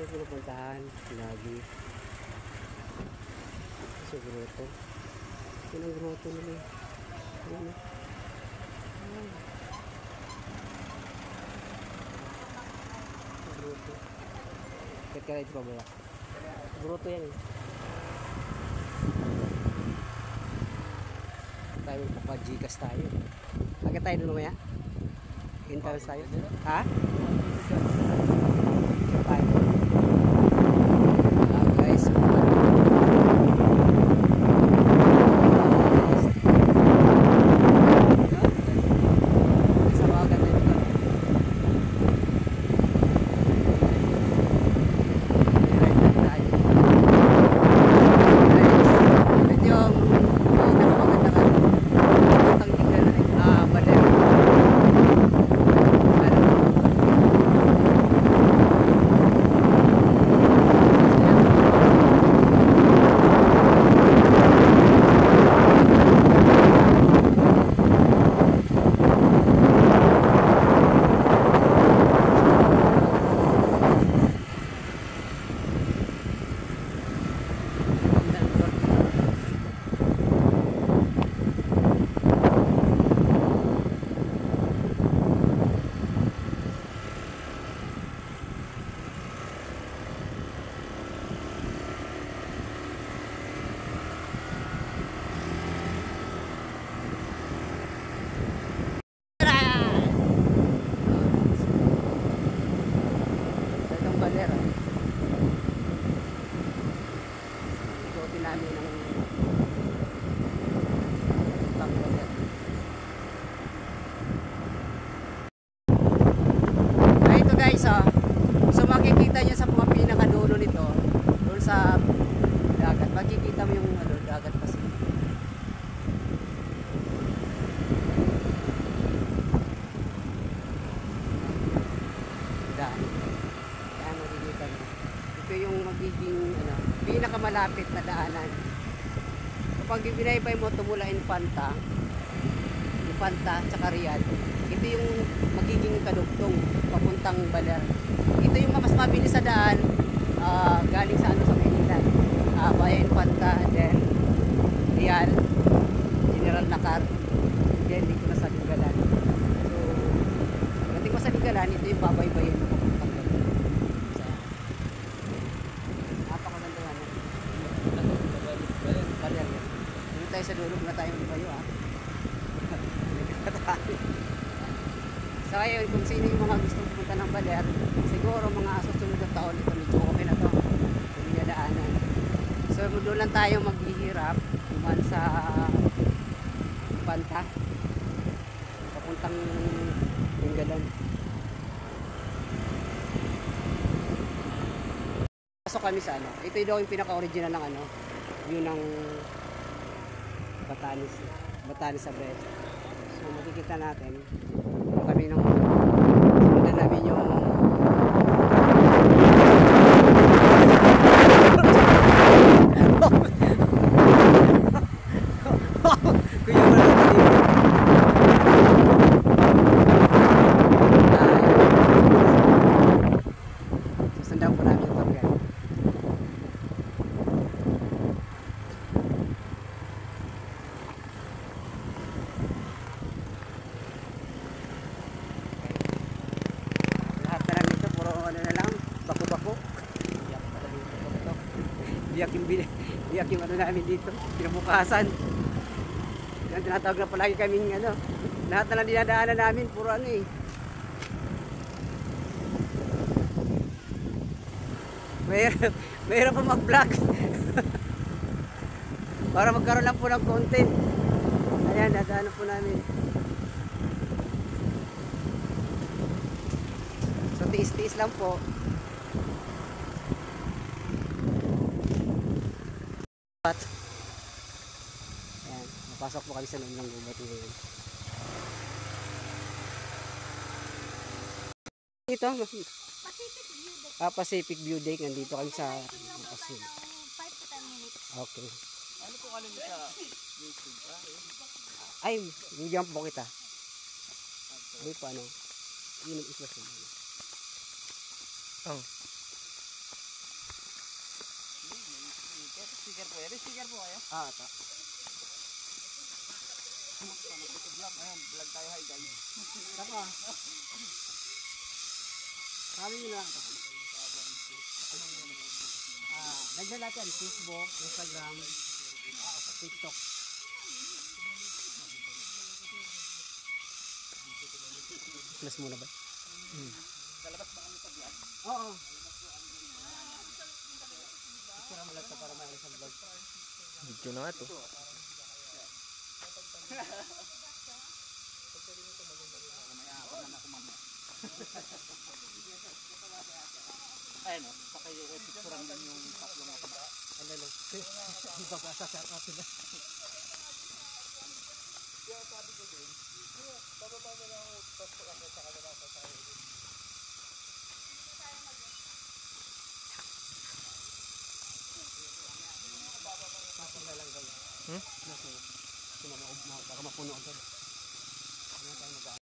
yung pinupuntahan lagi. Sa gruto. Ito yung gruto nila. Ayan. Gruto. Kaya ito pa ba? Gruto yan eh. Tayo magpapajikas tayo. Agad tayo doon mamaya? Interest tayo? Ha? Tayo. Guys. So makikita nyo sa mga pinakadulo nito doon sa dagat, makikita mo yung dagat kasi daan. Yan, makikita nyo ito yung magiging pinakamalapit na daanan kapag binaybay mo tumula Infanta tsaka Riyadh. Ito yung magiging kadugtong papuntang Baler. Ito yung mas mabilis sa daan galing sa sa Maynila. Via Infanta, then Riyadh, General Nakar, then dito na sa Ligalan. So, pagdating mo sa Ligalan, ito yung babaybayin mo papuntang Baler. Napakaganda yan. Baler. Dito tayo sa dulog na tayo bayo So ayun, kung sino yung mga gustong pumunta ng Baler, siguro mga susunod na taon ito medyo okay na to kung dinadaanan. So doon lang tayo maghihirap duman sa Panta papuntang Tinggalan. Pasok kami sa ito daw yung pinaka-original ng view ng Batanes sa Brett. So makikita natin kami nung sundan namin yung kuya mo lang susundan po namin ito guys. Biyak yung namin dito, kinabukasan. Yan tinatawag na palagi kaming lahat na lang dinadaanan namin, puro Mayroon po mag-vlog. Para magkaroon lang po ng content. Ayan, dadaanan po namin. So tiis-tiis lang po. Ayan, napasok po kami sa loob ng gubat ngayon. Ito, Pacific View Deck. Nandito kami sa Pacific. 5 to 10 minutes. Okay. Ano po sa YouTube? Ay, bigyan po kita. Hindi po Yun ang islas naman. sticker po. May sticker po kayo? Ah, ito. Vlog. Ayan, vlog tayo. Hi guys. Tapa. Sabi nyo lang ito. Nagdala natin Facebook, Instagram, TikTok. Plus muna ba? Lalabas ba kami sa vlog? Oo. Sira mo lang ito para may sa vlog. Video na nga to. Ayan o, pakipicturan din yung tatlong mga kaba. Ano lang. Di ba sa shout out sila? Kaya sabi ko din, bababa na lang ako, tapos ako sa kanila ako sa kanila. Pasok na lang guys. Nasa. Baka mapuno agad. Ano tayo mag